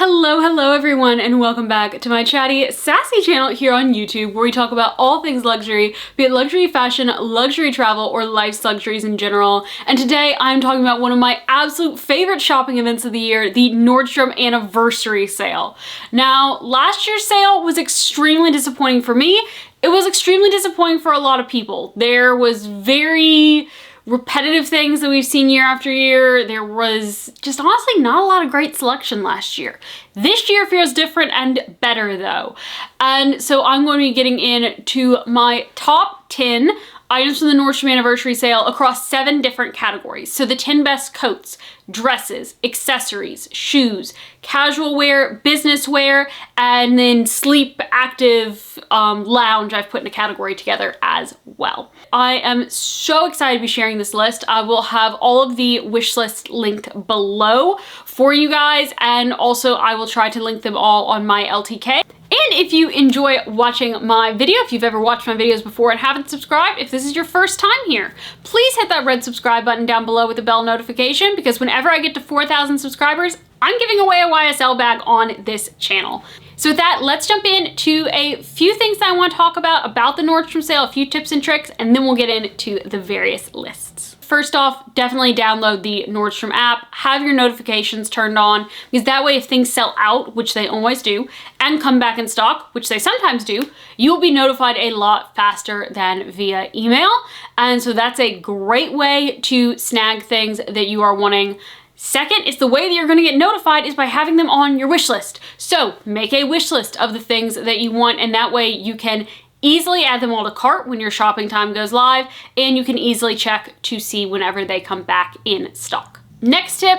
Hello everyone, and welcome back to my chatty, sassy channel here on YouTube, where we talk about all things luxury, be it luxury fashion, luxury travel, or life's luxuries in general. And today I'm talking about one of my absolute favorite shopping events of the year, the Nordstrom anniversary sale. Now, last year's sale was extremely disappointing for me. It was extremely disappointing for a lot of people. There was very repetitive things that we've seen year after year. There was just honestly not a lot of great selection last year. This year feels different and better though. And so I'm going to be getting into my top 10 items from the Nordstrom anniversary sale across 7 different categories. So the 10 best coats, dresses, accessories, shoes, casual wear, business wear, and then sleep, active, lounge I've put in a category together as well. I am so excited to be sharing this list. I will have all of the wish lists linked below for you guys, and also I will try to link them all on my LTK. And if you enjoy watching my video, if you've ever watched my videos before and haven't subscribed, if this is your first time here, please hit that red subscribe button down below with the bell notification, because whenever I get to 4,000 subscribers, I'm giving away a YSL bag on this channel. So with that, let's jump into a few things that I want to talk about the Nordstrom sale, a few tips and tricks, and then we'll get into the various lists. First off, definitely download the Nordstrom app, have your notifications turned on, because that way if things sell out, which they always do, and come back in stock, which they sometimes do, you'll be notified a lot faster than via email. And so that's a great way to snag things that you are wanting. Second, it's the way that you're going to get notified is by having them on your wish list. So make a wish list of the things that you want, and that way you can easily add them all to cart when your shopping time goes live, and you can easily check to see whenever they come back in stock. Next tip,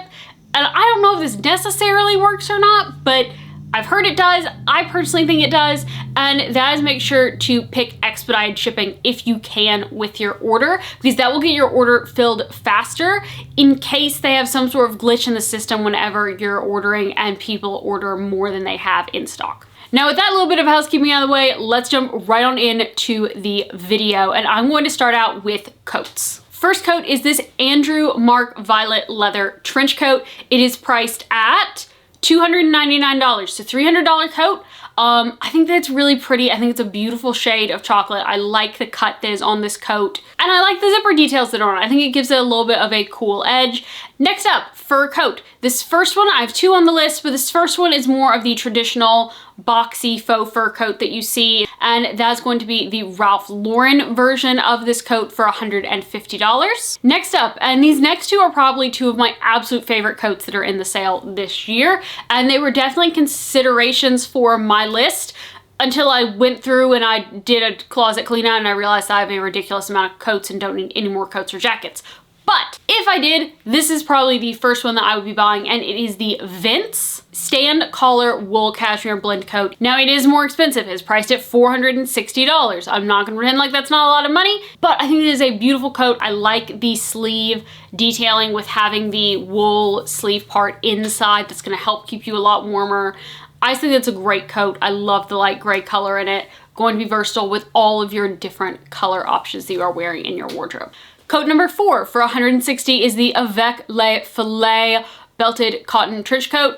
and I don't know if this necessarily works or not, but I've heard it does. I personally think it does, and that is make sure to pick expedited shipping if you can with your order, because that will get your order filled faster in case they have some sort of glitch in the system whenever you're ordering and people order more than they have in stock. Now with that little bit of housekeeping out of the way, let's jump right on into the video, and I'm going to start out with coats. First coat is this Andrew Marc Violet leather trench coat. It is priced at $299, so $300 coat. I think that's really pretty. I think it's a beautiful shade of chocolate. I like the cut that is on this coat, and I like the zipper details that are on it. I think it gives it a little bit of a cool edge. Next up, fur coat. This first one, I have 2 on the list, but this first one is more of the traditional boxy faux fur coat that you see, and that's going to be the Ralph Lauren version of this coat for $150. Next up, and these next 2 are probably 2 of my absolute favorite coats that are in the sale this year, and they were definitely considerations for my list until I went through and I did a closet clean out and I realized I have a ridiculous amount of coats and don't need any more coats or jackets. But if I did, this is probably the first one that I would be buying, and it is the Vince stand collar wool cashmere blend coat. Now it is more expensive. It's priced at $460. I'm not gonna pretend like that's not a lot of money, but I think it is a beautiful coat. I like the sleeve detailing with having the wool sleeve part inside. That's gonna help keep you a lot warmer. I think it's a great coat. I love the light gray color in it. Going to be versatile with all of your different color options that you are wearing in your wardrobe. Coat number 4 for $160 is the Avec Le Filet belted cotton trench coat.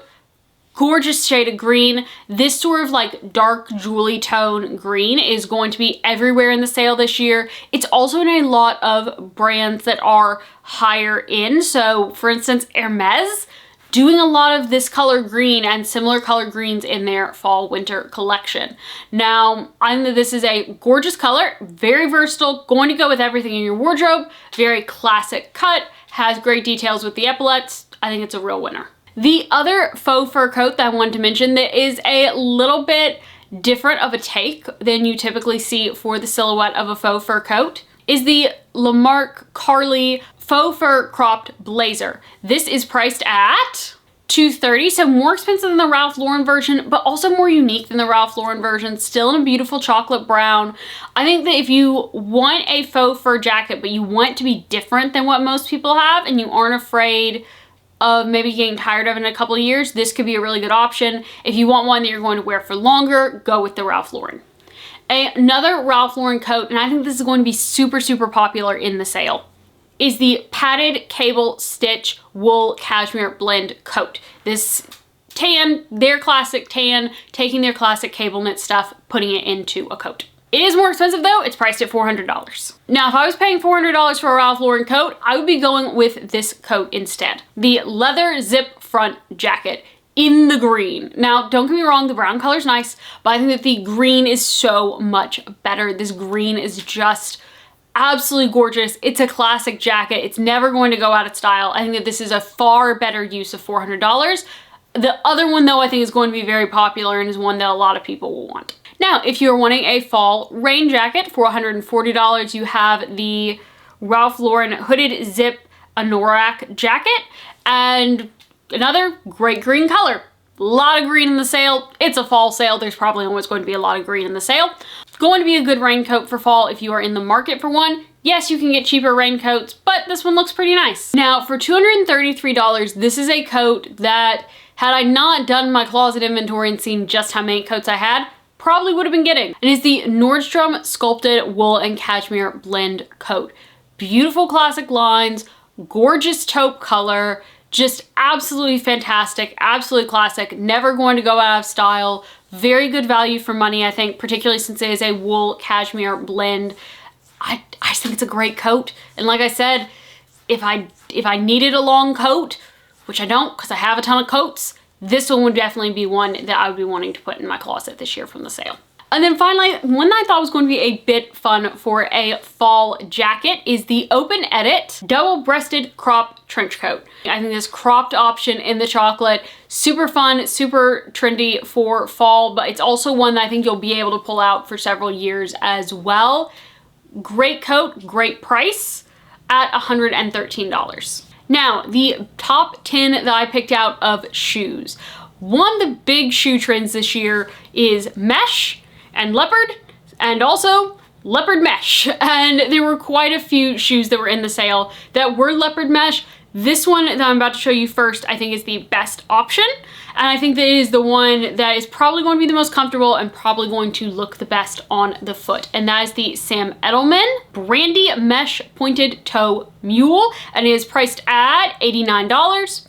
Gorgeous shade of green. This sort of like dark jewelry tone green is going to be everywhere in the sale this year. It's also in a lot of brands that are higher in. So for instance, Hermes, doing a lot of this color green and similar color greens in their fall winter collection. Now, I think that this is a gorgeous color, very versatile, going to go with everything in your wardrobe, very classic cut, has great details with the epaulets. I think it's a real winner. The other faux fur coat that I wanted to mention that is a little bit different of a take than you typically see for the silhouette of a faux fur coat is the Lamarck Carly faux fur cropped blazer. This is priced at $230, so more expensive than the Ralph Lauren version, but also more unique than the Ralph Lauren version, still in a beautiful chocolate brown. I think that if you want a faux fur jacket, but you want it to be different than what most people have, and you aren't afraid of maybe getting tired of it in a couple of years, this could be a really good option. If you want one that you're going to wear for longer, go with the Ralph Lauren. Another Ralph Lauren coat, and I think this is going to be super, super popular in the sale, is the padded cable stitch wool cashmere blend coat. This tan, their classic tan, taking their classic cable knit stuff, putting it into a coat. It is more expensive though, it's priced at $400. Now, if I was paying $400 for a Ralph Lauren coat, I would be going with this coat instead. The leather zip front jacket in the green. Now, don't get me wrong, the brown color is nice, but I think that the green is so much better. This green is just absolutely gorgeous. It's a classic jacket. It's never going to go out of style. I think that this is a far better use of $400. The other one though, I think is going to be very popular and is one that a lot of people will want. Now, if you're wanting a fall rain jacket for $140, you have the Ralph Lauren hooded zip anorak jacket and another great green color. A lot of green in the sale. It's a fall sale. There's probably always going to be a lot of green in the sale. Going to be a good raincoat for fall if you are in the market for one. Yes, you can get cheaper raincoats, but this one looks pretty nice. Now, for $233, this is a coat that, had I not done my closet inventory and seen just how many coats I had, probably would have been getting. It is the Nordstrom Sculpted Wool and Cashmere Blend Coat. Beautiful classic lines, gorgeous taupe color, just absolutely fantastic, absolutely classic, never going to go out of style. Very good value for money, I think, particularly since it is a wool cashmere blend. I just think it's a great coat. And like I said, if I needed a long coat, which I don't because I have a ton of coats, this one would definitely be one that I would be wanting to put in my closet this year from the sale. And then finally, one that I thought was going to be a bit fun for a fall jacket is the Open Edit double-breasted crop trench coat. I think this cropped option in the chocolate, super fun, super trendy for fall, but it's also one that I think you'll be able to pull out for several years as well. Great coat, great price at $113. Now, the top 10 that I picked out of shoes. One of the big shoe trends this year is mesh and leopard, and also leopard mesh. And there were quite a few shoes that were in the sale that were leopard mesh. This one that I'm about to show you first, I think is the best option. And I think that it is the one that is probably going to be the most comfortable and probably going to look the best on the foot. And that is the Sam Edelman Brandy Mesh Pointed Toe Mule. And it is priced at $89.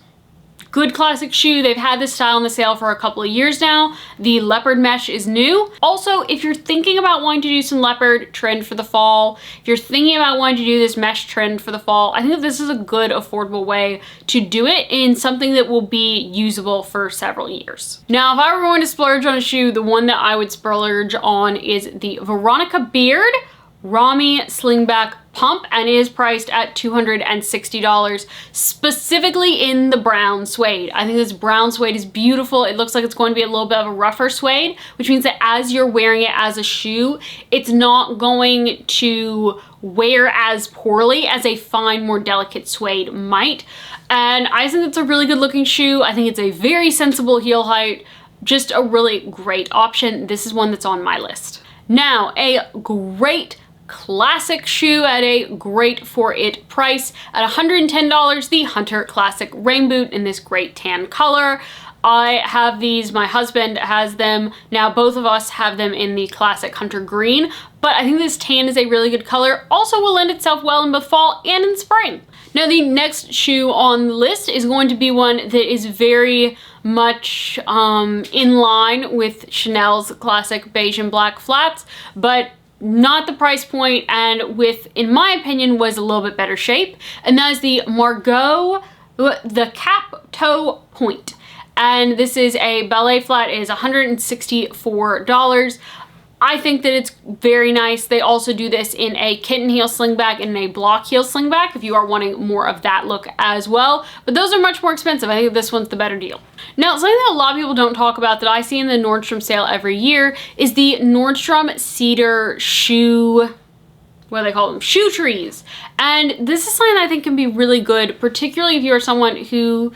Good classic shoe. They've had this style in the sale for a couple of years now. The leopard mesh is new. Also, if you're thinking about wanting to do some leopard trend for the fall, if you're thinking about wanting to do this mesh trend for the fall, I think that this is a good affordable way to do it in something that will be usable for several years. Now, if I were going to splurge on a shoe, the one that I would splurge on is the Veronica Beard Rami Slingback Pump, and it is priced at $260, specifically in the brown suede. I think this brown suede is beautiful. It looks like it's going to be a little bit of a rougher suede, which means that as you're wearing it as a shoe, it's not going to wear as poorly as a fine, more delicate suede might. And I think it's a really good looking shoe. I think it's a very sensible heel height, just a really great option. This is one that's on my list. Now, a great classic shoe at a great for it price at $110, the Hunter Classic Rain Boot in this great tan color. I have these, my husband has them. Now both of us have them in the classic Hunter Green, but I think this tan is a really good color. Also will lend itself well in both fall and in spring. Now the next shoe on the list is going to be one that is very much in line with Chanel's classic beige and black flats, but not the price point, and with, in my opinion, was a little bit better shape. And that is the Margot, the Cap Toe Point. And this is a ballet flat. It is $164. I think that it's very nice. They also do this in a kitten heel slingback and a block heel slingback if you are wanting more of that look as well. But those are much more expensive. I think this one's the better deal. Now, something that a lot of people don't talk about that I see in the Nordstrom sale every year is the Nordstrom Cedar shoe, what do they call them? Shoe trees. And this is something that I think can be really good, particularly if you're someone who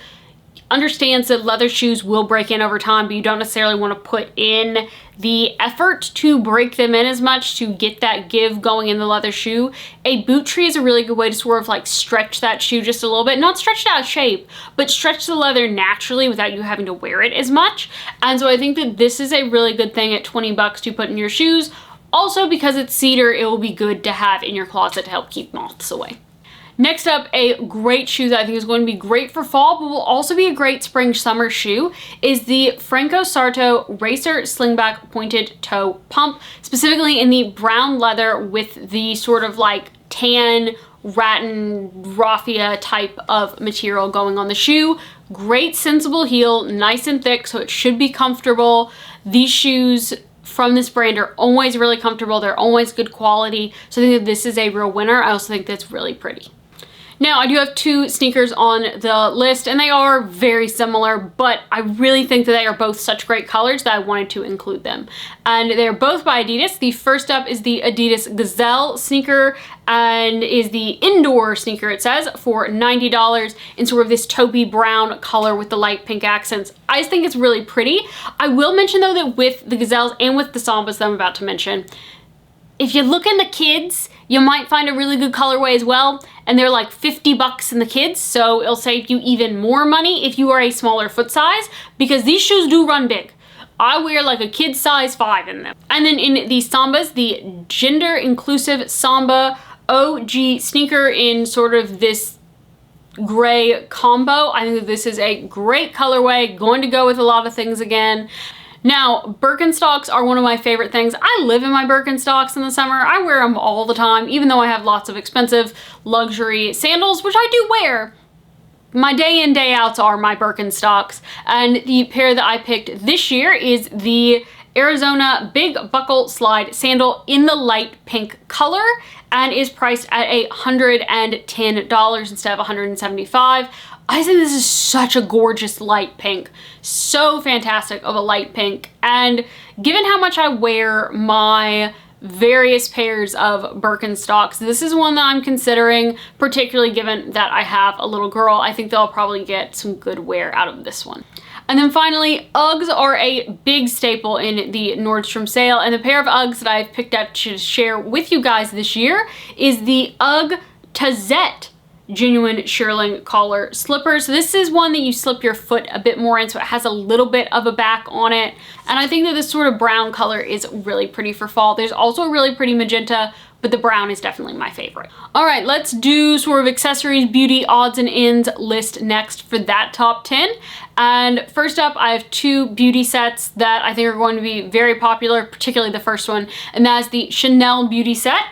understands that leather shoes will break in over time, but you don't necessarily want to put in the effort to break them in as much to get that give going in the leather shoe. A boot tree is a really good way to sort of like stretch that shoe just a little bit, not stretch it out of shape, but stretch the leather naturally without you having to wear it as much. And so I think that this is a really good thing at 20 bucks to put in your shoes. Also, because it's cedar, it will be good to have in your closet to help keep moths away. Next up, a great shoe that I think is going to be great for fall, but will also be a great spring-summer shoe, is the Franco Sarto Racer Slingback Pointed Toe Pump, specifically in the brown leather with the sort of like tan rattan raffia type of material going on the shoe. Great sensible heel, nice and thick, so it should be comfortable. These shoes from this brand are always really comfortable. They're always good quality. So I think that this is a real winner. I also think that's really pretty. Now, I do have two sneakers on the list, and they are very similar, but I really think that they are both such great colors that I wanted to include them. And they're both by Adidas. The first up is the Adidas Gazelle sneaker, and is the indoor sneaker, it says, for $90 in sort of this taupey brown color with the light pink accents. I just think it's really pretty. I will mention, though, that with the Gazelles and with the Sambas that I'm about to mention, if you look in the kids, you might find a really good colorway as well, and they're like 50 bucks in the kids, so it'll save you even more money if you are a smaller foot size, because these shoes do run big. I wear like a kid size 5 in them. And then in the Sambas, the gender inclusive Samba OG sneaker in sort of this gray combo. I think that this is a great colorway, going to go with a lot of things again. Now, Birkenstocks are one of my favorite things. I live in my Birkenstocks in the summer. I wear them all the time, even though I have lots of expensive luxury sandals, which I do wear. My day in, day outs are my Birkenstocks. And the pair that I picked this year is the Arizona Big Buckle Slide Sandal in the light pink color, and is priced at $110 instead of $175. I think this is such a gorgeous light pink. So fantastic of a light pink. And given how much I wear my various pairs of Birkenstocks, this is one that I'm considering, particularly given that I have a little girl. I think they'll probably get some good wear out of this one. And then finally, Uggs are a big staple in the Nordstrom sale, and the pair of Uggs that I've picked up to share with you guys this year is the Ugg Tazette genuine shearling collar slipper. So this is one that you slip your foot a bit more in, so it has a little bit of a back on it. And I think that this sort of brown color is really pretty for fall. There's also a really pretty magenta, but the brown is definitely my favorite. All right, let's do sort of accessories, beauty, odds and ends list next for that top 10. And first up, I have two beauty sets that I think are going to be very popular, particularly the first one, and that is the Chanel beauty set.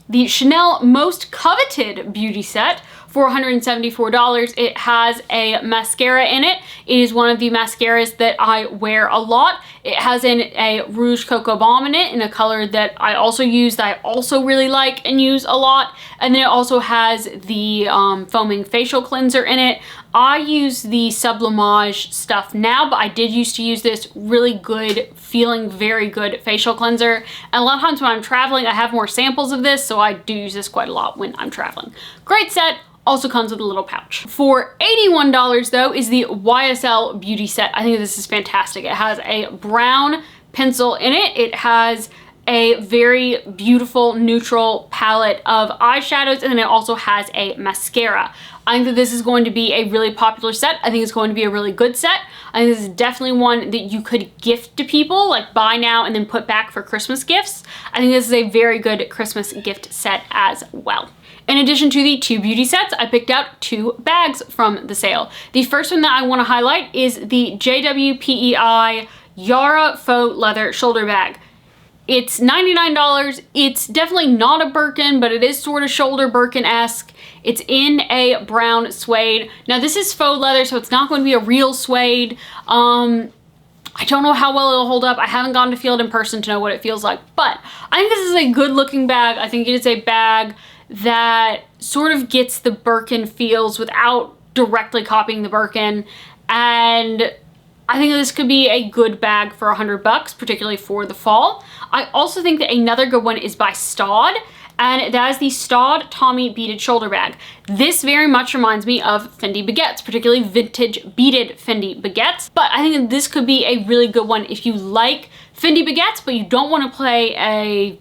The Chanel Most Coveted beauty set for $174. It has a mascara in it. It is one of the mascaras that I wear a lot. It has a Rouge Cocoa Balm in it in a color that I also use, that I also really like and use a lot. And then it also has the foaming facial cleanser in it. I use the Sublimage stuff now, but I did used to use this really good, feeling very good facial cleanser. And a lot of times when I'm traveling, I have more samples of this, so I do use this quite a lot when I'm traveling. Great set. Also comes with a little pouch. For $81 though is the YSL beauty set. I think this is fantastic. It has a brown pencil in it. It has a very beautiful neutral palette of eyeshadows, and then it also has a mascara. I think that this is going to be a really popular set. I think it's going to be a really good set. I think this is definitely one that you could gift to people, like buy now and then put back for Christmas gifts. I think this is a very good Christmas gift set as well. In addition to the two beauty sets, I picked out two bags from the sale. The first one that I want to highlight is the JWPEI Yara Faux Leather Shoulder Bag. It's $99. It's definitely not a Birkin, but it is sort of shoulder Birkin-esque. It's in a brown suede. Now this is faux leather, so it's not going to be a real suede. I don't know how well it'll hold up. I haven't gotten to feel it in person to know what it feels like, but I think this is a good looking bag. I think it is a bag that sort of gets the Birkin feels without directly copying the Birkin, and I think this could be a good bag for $100, particularly for the fall. I also think that another good one is by Staud, and that is the Staud Tommy Beaded Shoulder Bag. This very much reminds me of Fendi baguettes, particularly vintage beaded Fendi baguettes, but I think that this could be a really good one if you like Fendi baguettes, but you don't want to pay a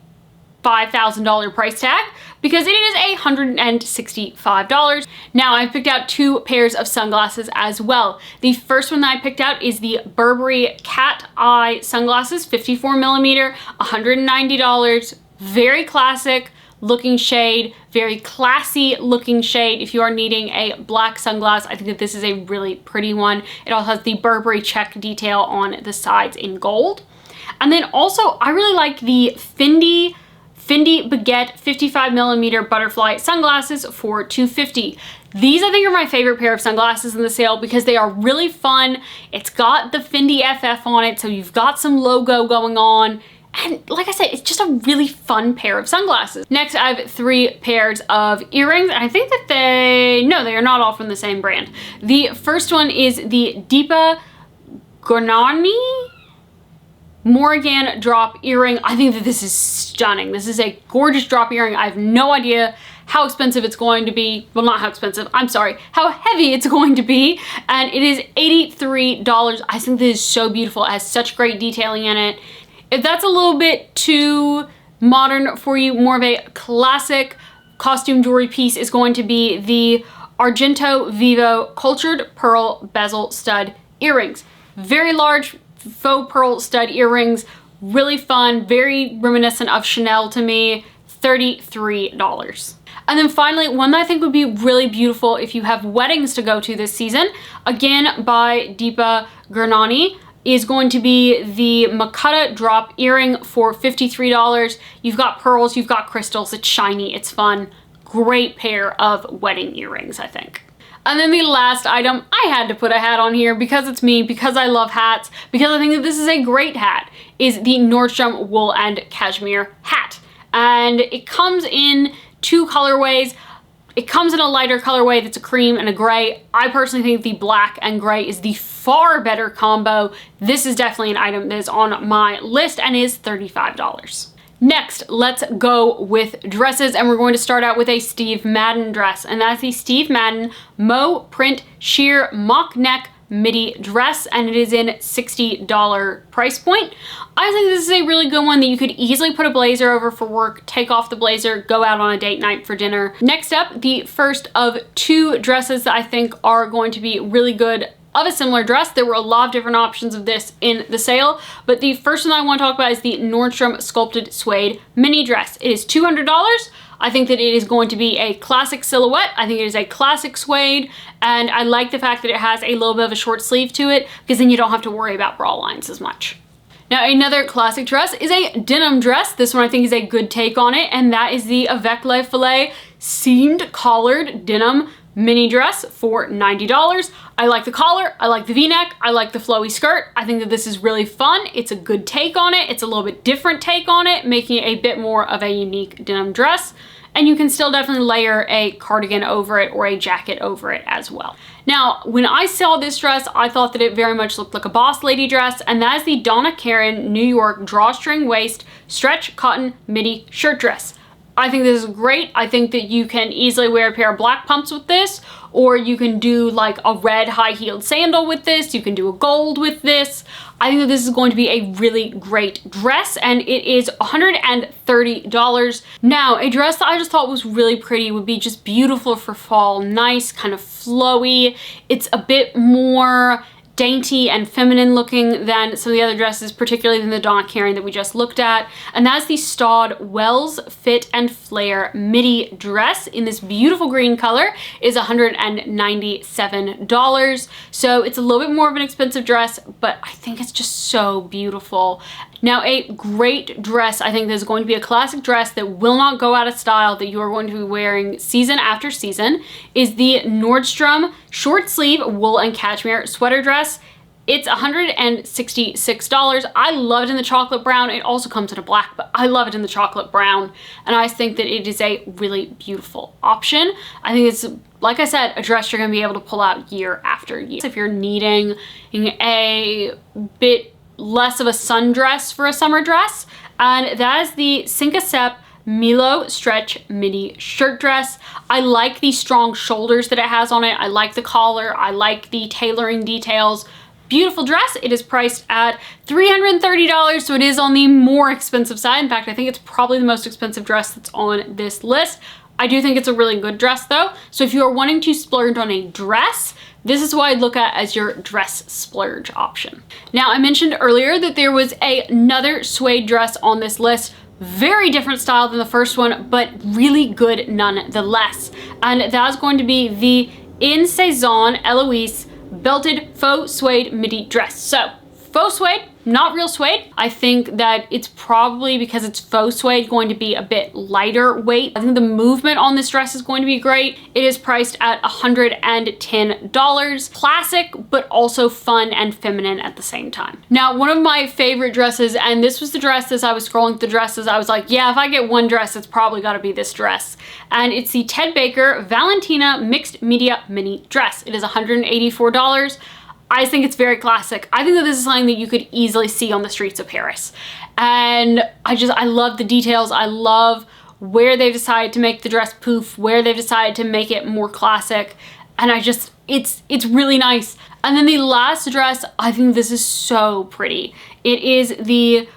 $5,000 price tag, because it is $165. Now I've picked out two pairs of sunglasses as well. The first one that I picked out is the Burberry Cat Eye sunglasses, 54mm, $190. Very classic, looking shade, very classy looking shade. If you are needing a black sunglass, I think that this is a really pretty one. It also has the Burberry check detail on the sides in gold. And then also, I really like the Fendi Baguette 55mm butterfly sunglasses for $250. These I think are my favorite pair of sunglasses in the sale because they are really fun. It's got the Fendi FF on it, so you've got some logo going on. And like I said, it's just a really fun pair of sunglasses. Next, I have 3 pairs of earrings. And I think that they are not all from the same brand. The first one is the Deepa Gornani Morgan drop earring. I think that this is stunning. This is a gorgeous drop earring. I have no idea how expensive it's going to be. Well, not how expensive, I'm sorry, how heavy it's going to be. And it is $83. I think this is so beautiful. It has such great detailing in it. If that's a little bit too modern for you, more of a classic costume jewelry piece is going to be the Argento Vivo Cultured Pearl Bezel Stud Earrings. Very large faux pearl stud earrings, really fun, very reminiscent of Chanel to me, $33. And then finally, one that I think would be really beautiful if you have weddings to go to this season, again by Deepa Gornani, is going to be the Makata drop earring for $53. You've got pearls, you've got crystals, it's shiny, it's fun. Great pair of wedding earrings, I think. And then the last item, I had to put a hat on here because it's me, because I love hats, because I think that this is a great hat, is the Nordstrom wool and cashmere hat. And it comes in 2 colorways. It comes in a lighter colorway that's a cream and a gray. I personally think the black and gray is the far better combo. This is definitely an item that is on my list and is $35. Next, let's go with dresses, and we're going to start out with a Steve Madden dress, and that's the Steve Madden Mo Print Sheer Mock Neck midi dress, and it is in $60 price point. I think this is a really good one that you could easily put a blazer over for work, take off the blazer, go out on a date night for dinner. Next up, the first of 2 dresses that I think are going to be really good of a similar dress. There were a lot of different options of this in the sale, but the first one I want to talk about is the Nordstrom Sculpted Suede mini dress. It is $200. I think that it is going to be a classic silhouette. I think it is a classic suede, and I like the fact that it has a little bit of a short sleeve to it because then you don't have to worry about bra lines as much. Now, another classic dress is a denim dress. This one I think is a good take on it, and that is the Avec Le Filet seamed collared denim mini dress for $90. I like the collar, I like the v-neck, I like the flowy skirt. I think that this is really fun. It's a good take on it. It's a little bit different take on it, making it a bit more of a unique denim dress. And you can still definitely layer a cardigan over it or a jacket over it as well. Now, when I saw this dress, I thought that it very much looked like a boss lady dress, and that is the Donna Karan New York drawstring waist stretch cotton midi shirt dress. I think this is great. I think that you can easily wear a pair of black pumps with this, or you can do like a red high-heeled sandal with this. You can do a gold with this. I think that this is going to be a really great dress, and it is $130. Now, a dress that I just thought was really pretty would be just beautiful for fall, nice, kind of flowy. It's a bit more dainty and feminine looking than some of the other dresses, particularly than the Donna Karan that we just looked at. And that's the Staud Wells Fit and Flare midi dress in this beautiful green color. It is $197. So it's a little bit more of an expensive dress, but I think it's just so beautiful. Now, a great dress, I think that is going to be a classic dress that will not go out of style, that you are going to be wearing season after season, is the Nordstrom short sleeve wool and cashmere sweater dress. It's $166. I love it in the chocolate brown. It also comes in a black, but I love it in the chocolate brown. And I think that it is a really beautiful option. I think it's, like I said, a dress you're gonna be able to pull out year after year. If you're needing a bit less of a sundress for a summer dress, and that is the Cinquecep Milo stretch midi shirt dress. I like the strong shoulders that it has on it. I like the collar. I like the tailoring details. Beautiful dress. It is priced at $330, so it is on the more expensive side. In fact, I think it's probably the most expensive dress that's on this list. I do think it's a really good dress though. So if you are wanting to splurge on a dress, this is what I'd look at as your dress splurge option. Now, I mentioned earlier that there was another suede dress on this list. Very different style than the first one, but really good nonetheless. And that's going to be the In Saison Eloise belted faux suede midi dress. So faux suede, not real suede. I think that it's probably because it's faux suede going to be a bit lighter weight. I think the movement on this dress is going to be great. It is priced at $110. Classic, but also fun and feminine at the same time. Now, one of my favorite dresses, and this was the dress as I was scrolling through the dresses, I was like, yeah, if I get one dress, it's probably gotta be this dress. And it's the Ted Baker Valentina Mixed Media Mini Dress. It is $184. I think it's very classic. I think that this is something that you could easily see on the streets of Paris. And I love the details. I love where they've decided to make the dress poof, where they've decided to make it more classic. And it's really nice. And then the last dress, I think this is so pretty. It is the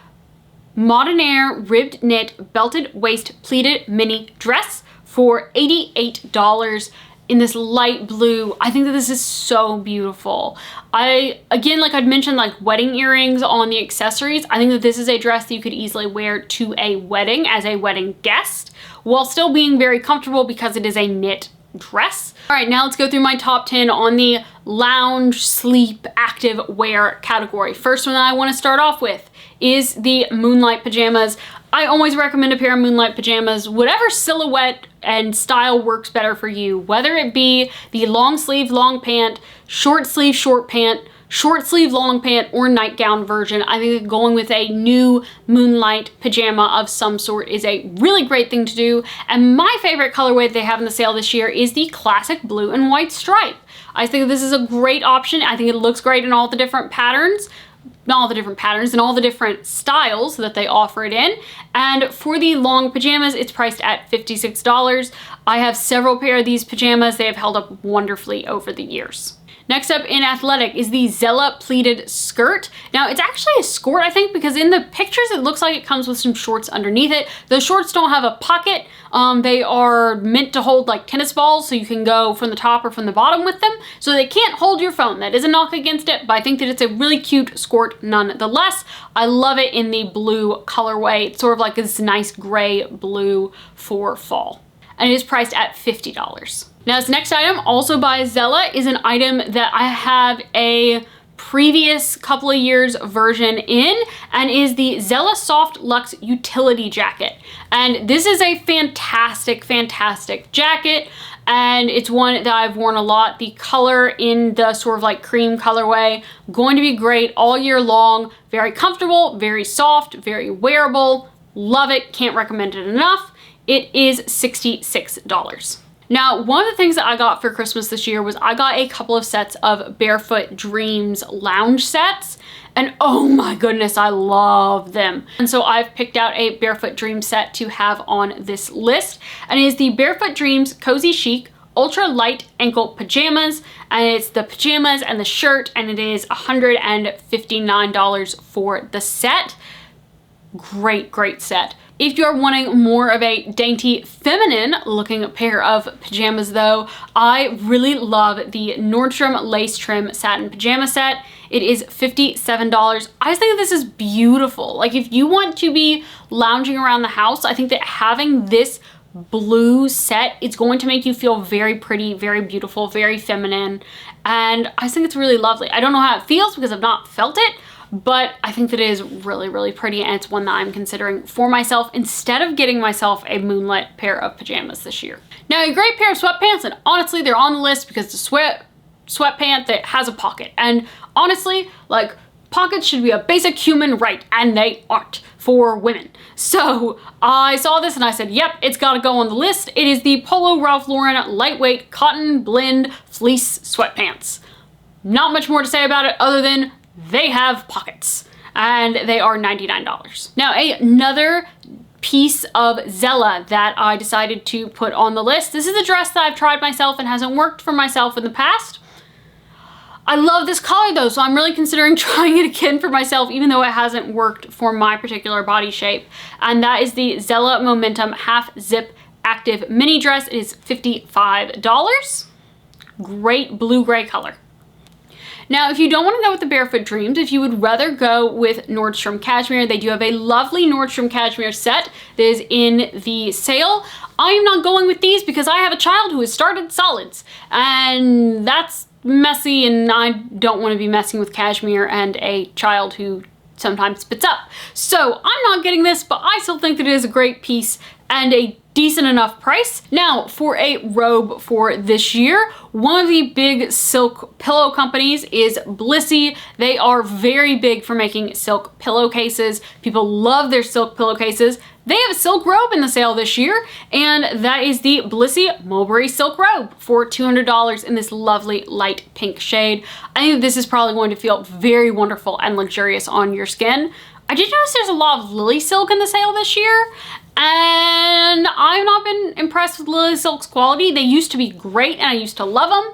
Modinaire ribbed knit belted waist pleated mini dress for $88. In this light blue. I think that this is so beautiful. Again, like I'd mentioned, like wedding earrings on the accessories, I think that this is a dress that you could easily wear to a wedding as a wedding guest while still being very comfortable because it is a knit dress. All right, now let's go through my top 10 on the lounge, sleep, active wear category. First one that I want to start off with is the Moonlight pajamas. I always recommend a pair of Moonlight pajamas, whatever silhouette and style works better for you, whether it be the long sleeve, long pant, short sleeve, short pant, short sleeve, long pant, or nightgown version. I think going with a new Moonlight pajama of some sort is a really great thing to do. And my favorite colorway that they have in the sale this year is the classic blue and white stripe. I think this is a great option. I think it looks great in all the different patterns. Not all the different patterns and all the different styles that they offer it in. And for the long pajamas, it's priced at $56. I have several pair of these pajamas. They have held up wonderfully over the years. Next up in athletic is the Zella pleated skirt. Now it's actually a skirt, I think, because in the pictures it looks like it comes with some shorts underneath it. The shorts don't have a pocket. They are meant to hold like tennis balls, so you can go from the top or from the bottom with them. So they can't hold your phone. That is a knock against it, but I think that it's a really cute skirt nonetheless. I love it in the blue colorway. It's sort of like this nice gray blue for fall. And it is priced at $50. Now this next item, also by Zella, is an item that I have a previous couple of years version in, and is the Zella Soft Luxe Utility Jacket. And this is a fantastic, fantastic jacket, and it's one that I've worn a lot. The color in the sort of like cream colorway, going to be great all year long. Very comfortable, very soft, very wearable. Love it, can't recommend it enough. It is $66. Now, one of the things that I got for Christmas this year was I got a couple of sets of Barefoot Dreams lounge sets, and oh my goodness, I love them. And so I've picked out a Barefoot Dreams set to have on this list, and it is the Barefoot Dreams Cozy Chic Ultra Light Ankle Pajamas, and it's the pajamas and the shirt, and it is $159 for the set. Great, great set. If you're wanting more of a dainty, feminine looking pair of pajamas though, I really love the Nordstrom Lace Trim Satin Pajama Set. It is $57. I just think that this is beautiful. Like if you want to be lounging around the house, I think that having this blue set, it's going to make you feel very pretty, very beautiful, very feminine. And I think it's really lovely. I don't know how it feels because I've not felt it, but I think that it is really, really pretty, and it's one that I'm considering for myself instead of getting myself a Moonlight pair of pajamas this year. Now, a great pair of sweatpants, and honestly, they're on the list because it's a sweatpant that has a pocket. And honestly, like, pockets should be a basic human right, and they aren't for women. So I saw this and I said, yep, it's gotta go on the list. It is the Polo Ralph Lauren Lightweight Cotton Blend Fleece Sweatpants. Not much more to say about it other than they have pockets, and they are $99. Now, another piece of Zella that I decided to put on the list. This is a dress that I've tried myself and hasn't worked for myself in the past. I love this color though, so I'm really considering trying it again for myself, even though it hasn't worked for my particular body shape. And that is the Zella Momentum Half Zip Active Mini Dress. It is $55. Great blue-gray color. Now, if you don't want to go with the Barefoot Dreams, if you would rather go with Nordstrom Cashmere, they do have a lovely Nordstrom Cashmere set that is in the sale. I am not going with these because I have a child who has started solids, and that's messy, and I don't want to be messing with cashmere and a child who sometimes spits up. So I'm not getting this, but I still think that it is a great piece and a decent enough price. Now, for a robe for this year, one of the big silk pillow companies is Blissy. They are very big for making silk pillowcases. People love their silk pillowcases. They have a silk robe in the sale this year, and that is the Blissy Mulberry Silk Robe for $200 in this lovely light pink shade. I think this is probably going to feel very wonderful and luxurious on your skin. I did notice there's a lot of Lily Silk in the sale this year, and I've not been impressed with Lily Silk's quality. They used to be great, and I used to love them,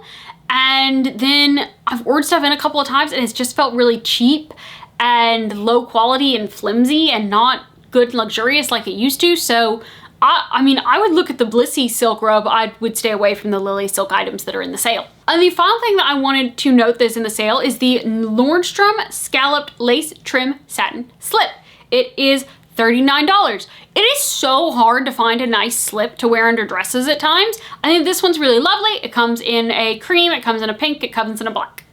and then I've ordered stuff in a couple of times, and it's just felt really cheap and low quality and flimsy and not good and luxurious like it used to. So I mean, I would look at the Blissy Silk Robe. I would stay away from the Lily Silk items that are in the sale. And the final thing that I wanted to note that's in the sale is the Nordstrom Scalloped Lace Trim Satin Slip. It is $39. It is so hard to find a nice slip to wear under dresses at times. I think this one's really lovely. It comes in a cream, it comes in a pink, it comes in a black.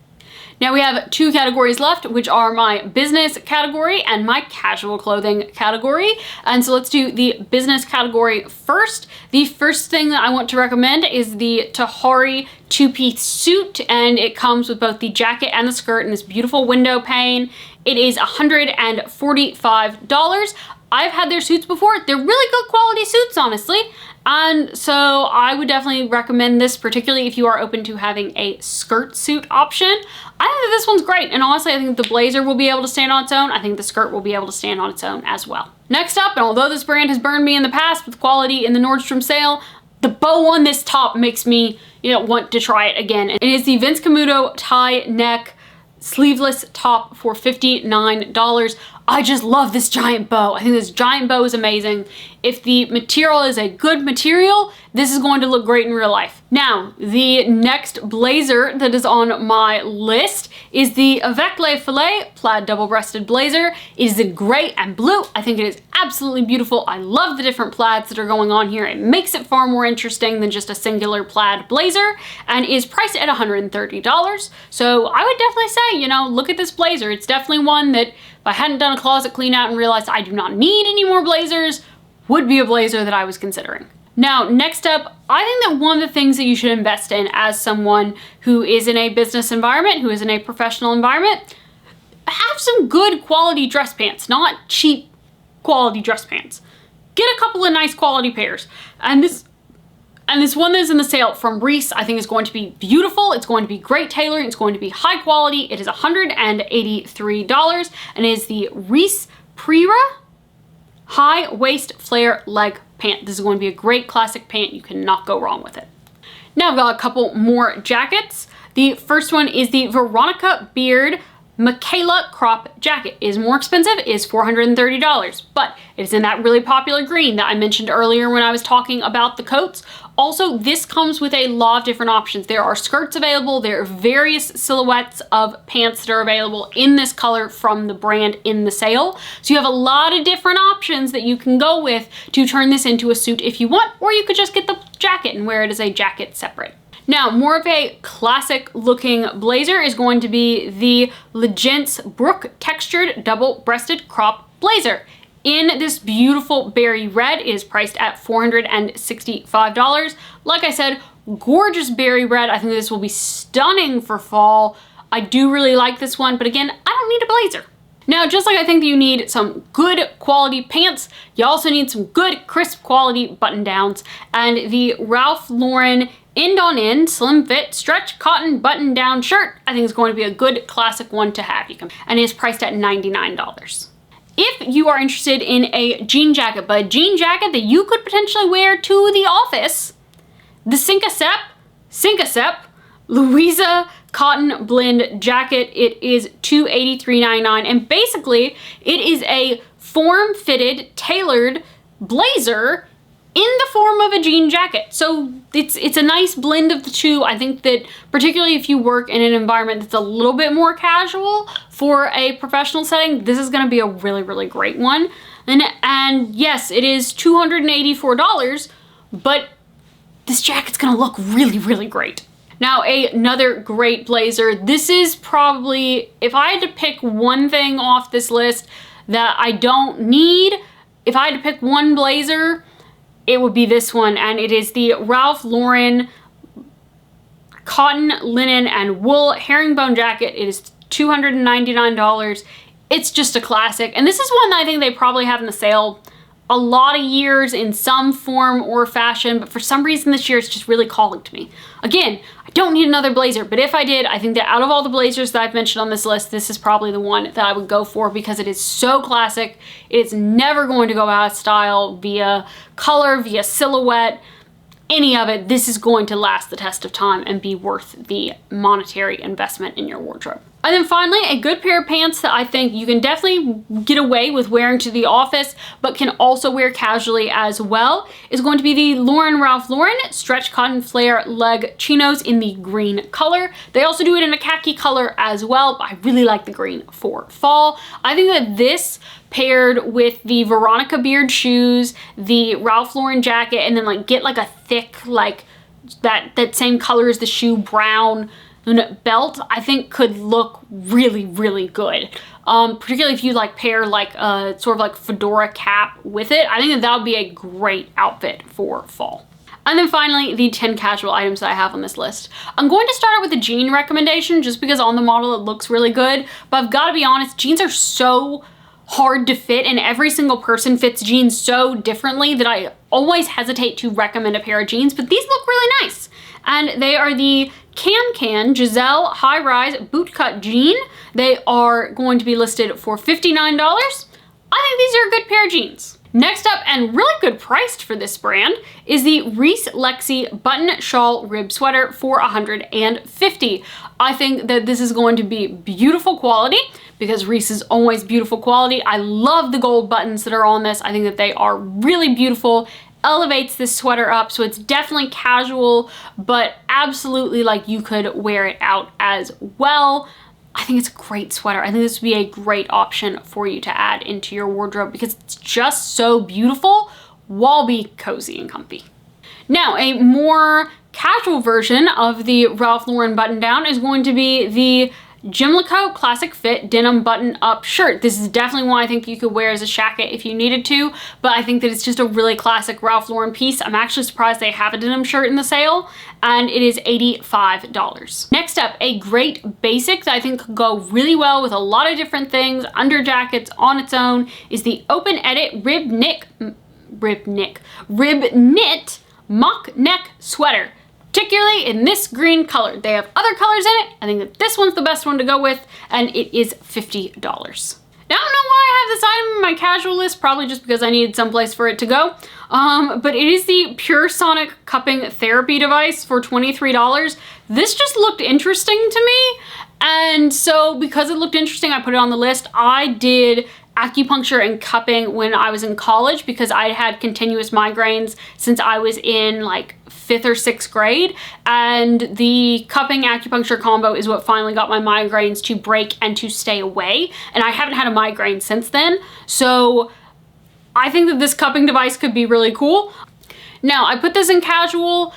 Now we have two categories left, which are my business category and my casual clothing category. And so let's do the business category first. The first thing that I want to recommend is the Tahari two-piece suit, and it comes with both the jacket and the skirt in this beautiful window pane. It is $145. I've had their suits before. They're really good quality suits, honestly. And so I would definitely recommend this, particularly if you are open to having a skirt suit option. I think that this one's great, and honestly, I think the blazer will be able to stand on its own. I think the skirt will be able to stand on its own as well. Next up, and although this brand has burned me in the past with quality in the Nordstrom sale, the bow on this top makes me, want to try it again. And it is the Vince Camuto tie neck sleeveless top for $59. I just love this giant bow. I think this giant bow is amazing. If the material is a good material, this is going to look great in real life. Now, the next blazer that is on my list is the Avec Les Filets plaid double-breasted blazer. It is in gray and blue. I think it is absolutely beautiful. I love the different plaids that are going on here. It makes it far more interesting than just a singular plaid blazer, and is priced at $130. So I would definitely say, look at this blazer. It's definitely one that, if I hadn't done a closet clean out and realized I do not need any more blazers, would be a blazer that I was considering. Now, next up, I think that one of the things that you should invest in as someone who is in a business environment, who is in a professional environment, have some good quality dress pants, not cheap quality dress pants. Get a couple of nice quality pairs. And this one that is in the sale from Reiss, I think is going to be beautiful. It's going to be great tailoring. It's going to be high quality. It is $183, and it is the Reiss Prera high waist flare leg pant. This is going to be a great classic pant. You cannot go wrong with it. Now I've got a couple more jackets. The first one is the Veronica Beard Michaela crop jacket. It is more expensive, it is $430, but it's in that really popular green that I mentioned earlier when I was talking about the coats. Also, this comes with a lot of different options. There are skirts available, there are various silhouettes of pants that are available in this color from the brand in the sale. So you have a lot of different options that you can go with to turn this into a suit if you want, or you could just get the jacket and wear it as a jacket separate. Now, more of a classic looking blazer is going to be the Legence Brook textured double-breasted crop blazer. In this beautiful berry red, it is priced at $465. Like I said, gorgeous berry red. I think this will be stunning for fall. I do really like this one, but again, I don't need a blazer. Now, just like I think that you need some good quality pants, you also need some good crisp quality button downs. And the Ralph Lauren end-on-end slim fit stretch cotton button down shirt I think is going to be a good classic one to have. And it is priced at $99. If you are interested in a jean jacket, but a jean jacket that you could potentially wear to the office, the Cincasep Louisa cotton blend jacket, it is $283.99, and basically it is a form-fitted tailored blazer in the form of a jean jacket. So it's a nice blend of the two. I think that particularly if you work in an environment that's a little bit more casual for a professional setting, this is gonna be a really, really great one. And yes, it is $284, but this jacket's gonna look really, really great. Now, another great blazer. This is probably, if I had to pick one thing off this list that I don't need, if I had to pick one blazer, it would be this one, and it is the Ralph Lauren cotton, linen, and wool herringbone jacket. It is $299. It's just a classic, and this is one that I think they probably have in the sale a lot of years in some form or fashion, but for some reason this year it's just really calling to me. Again, I don't need another blazer, but if I did, I think that out of all the blazers that I've mentioned on this list, this is probably the one that I would go for because it is so classic. It's never going to go out of style via color, via silhouette, any of it. This is going to last the test of time and be worth the monetary investment in your wardrobe. And then finally, a good pair of pants that I think you can definitely get away with wearing to the office, but can also wear casually as well, is going to be the Ralph Lauren stretch cotton flare leg chinos in the green color. They also do it in a khaki color as well, but I really like the green for fall. I think that this paired with the Veronica Beard shoes, the Ralph Lauren jacket, and then like get like a thick, like that same color as the shoe, brown belt, I think could look really, really good. Particularly if you like pair like a sort of like fedora cap with it. I think that would be a great outfit for fall. And then finally, the 10 casual items that I have on this list. I'm going to start out with a jean recommendation just because on the model it looks really good, but I've got to be honest, jeans are so hard to fit and every single person fits jeans so differently that I always hesitate to recommend a pair of jeans, but these look really nice. And they are the Can Giselle High Rise Bootcut Jean. They are going to be listed for $59. I think these are a good pair of jeans. Next up, and really good priced for this brand, is the Reese Lexi Button Shawl Rib Sweater for $150. I think that this is going to be beautiful quality because Reese is always beautiful quality. I love the gold buttons that are on this. I think that they are really beautiful. Elevates this sweater up, so it's definitely casual, but absolutely like you could wear it out as well. I think it's a great sweater. I think this would be a great option for you to add into your wardrobe because it's just so beautiful while being cozy and comfy. Now, a more casual version of the Ralph Lauren button down is going to be the Gimlico Classic Fit Denim Button Up Shirt. This is definitely one I think you could wear as a jacket if you needed to, but I think that it's just a really classic Ralph Lauren piece. I'm actually surprised they have a denim shirt in the sale, and it is $85. Next up, a great basic that I think could go really well with a lot of different things, under jackets on its own, is the Open Edit Rib Knit Mock Neck Sweater. Particularly in this green color. They have other colors in it. I think that this one's the best one to go with, and it is $50. Now, I don't know why I have this item in my casual list, probably just because I needed someplace for it to go. But it is the Pure Sonic Cupping Therapy Device for $23. This just looked interesting to me, and so because it looked interesting, I put it on the list. I did acupuncture and cupping when I was in college because I had continuous migraines since I was in like 5th or 6th grade, and the cupping acupuncture combo is what finally got my migraines to break and to stay away, and I haven't had a migraine since then. So I think that this cupping device could be really cool. Now, I put this in casual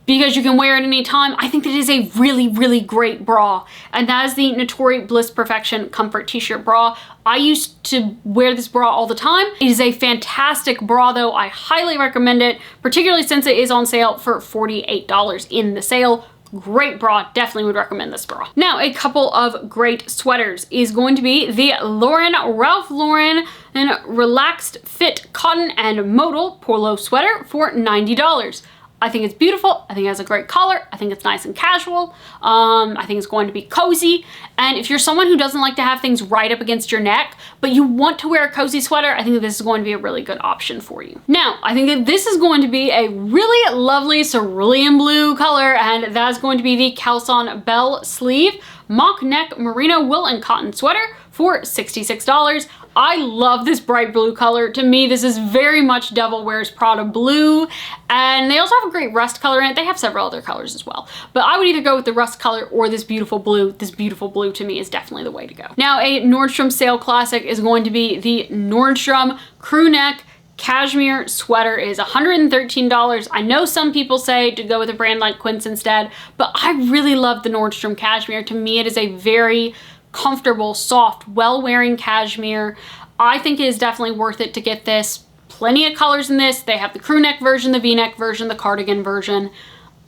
because you can wear it anytime. I think that it is a really, really great bra, and that is the Natori Bliss Perfection Comfort T-shirt bra. I used to wear this bra all the time. It is a fantastic bra though. I highly recommend it, particularly since it is on sale for $48 in the sale. Great bra, definitely would recommend this bra. Now, a couple of great sweaters is going to be the Ralph Lauren and Relaxed Fit Cotton and Modal Polo Sweater for $90. I think it's beautiful. I think it has a great color. I think it's nice and casual. I think it's going to be cozy. And if you're someone who doesn't like to have things right up against your neck, but you want to wear a cozy sweater, I think that this is going to be a really good option for you. Now, I think that this is going to be a really lovely cerulean blue color, and that is going to be the Caleçon Bell Sleeve Mock Neck Merino Wool and Cotton Sweater for $66. I love this bright blue color. To me, this is very much Devil Wears Prada blue, and they also have a great rust color in it. They have several other colors as well, but I would either go with the rust color or this beautiful blue. This beautiful blue to me is definitely the way to go. Now, a Nordstrom sale classic is going to be the Nordstrom crew neck cashmere sweater. Is $113. I know some people say to go with a brand like Quince instead, but I really love the Nordstrom cashmere. To me, it is a very comfortable, soft, well-wearing cashmere. I think it is definitely worth it to get this. Plenty of colors in this. They have the crew neck version, the V-neck version, the cardigan version.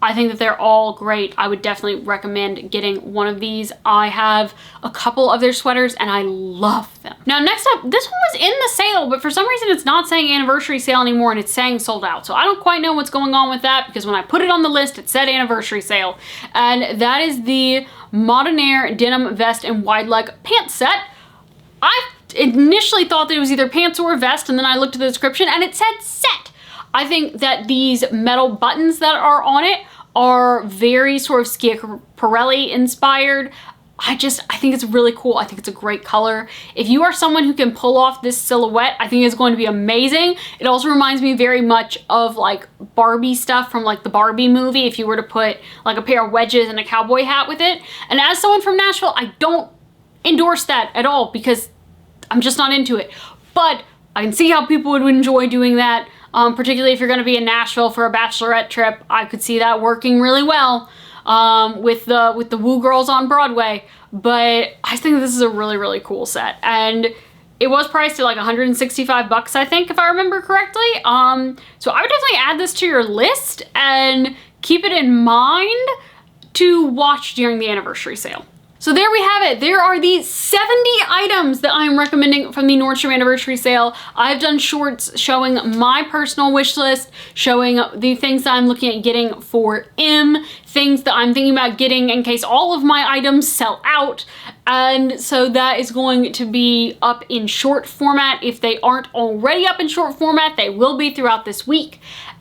I think that they're all great. I would definitely recommend getting one of these. I have a couple of their sweaters and I love them. Now, next up, this one was in the sale, but for some reason it's not saying anniversary sale anymore and it's saying sold out. So I don't quite know what's going on with that, because when I put it on the list, it said anniversary sale. And that is the Modinaire denim vest and wide leg pant set. I initially thought that it was either pants or a vest, and then I looked at the description and it said set. I think that these metal buttons that are on it are very sort of Schiaparelli inspired. I think it's really cool. I think it's a great color. If you are someone who can pull off this silhouette, I think it's going to be amazing. It also reminds me very much of like Barbie stuff from like the Barbie movie, if you were to put like a pair of wedges and a cowboy hat with it. And as someone from Nashville, I don't endorse that at all because I'm just not into it. But I can see how people would enjoy doing that. Particularly if you're going to be in Nashville for a bachelorette trip. I could see that working really well with the Woo Girls on Broadway. But I think this is a really, really cool set. And it was priced at like 165 bucks, I think, if I remember correctly. So I would definitely add this to your list and keep it in mind to watch during the anniversary sale. So there we have it. There are the 70 items that I'm recommending from the Nordstrom anniversary sale. I've done shorts showing my personal wish list, showing the things that I'm looking at getting for things that I'm thinking about getting in case all of my items sell out. And so that is going to be up in short format. If they aren't already up in short format, they will be throughout this week.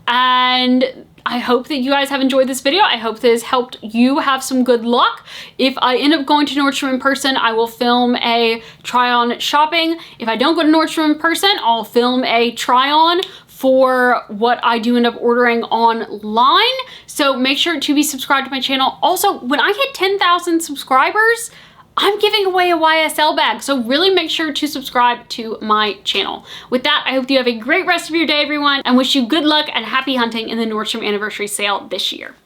And I hope that you guys have enjoyed this video. I hope this helped you have some good luck. If I end up going to Nordstrom in person, I will film a try on shopping. If I don't go to Nordstrom in person, I'll film a try on for what I do end up ordering online. So make sure to be subscribed to my channel. Also, when I hit 10,000 subscribers, I'm giving away a YSL bag, so really make sure to subscribe to my channel. With that, I hope you have a great rest of your day, everyone, and wish you good luck and happy hunting in the Nordstrom anniversary sale this year.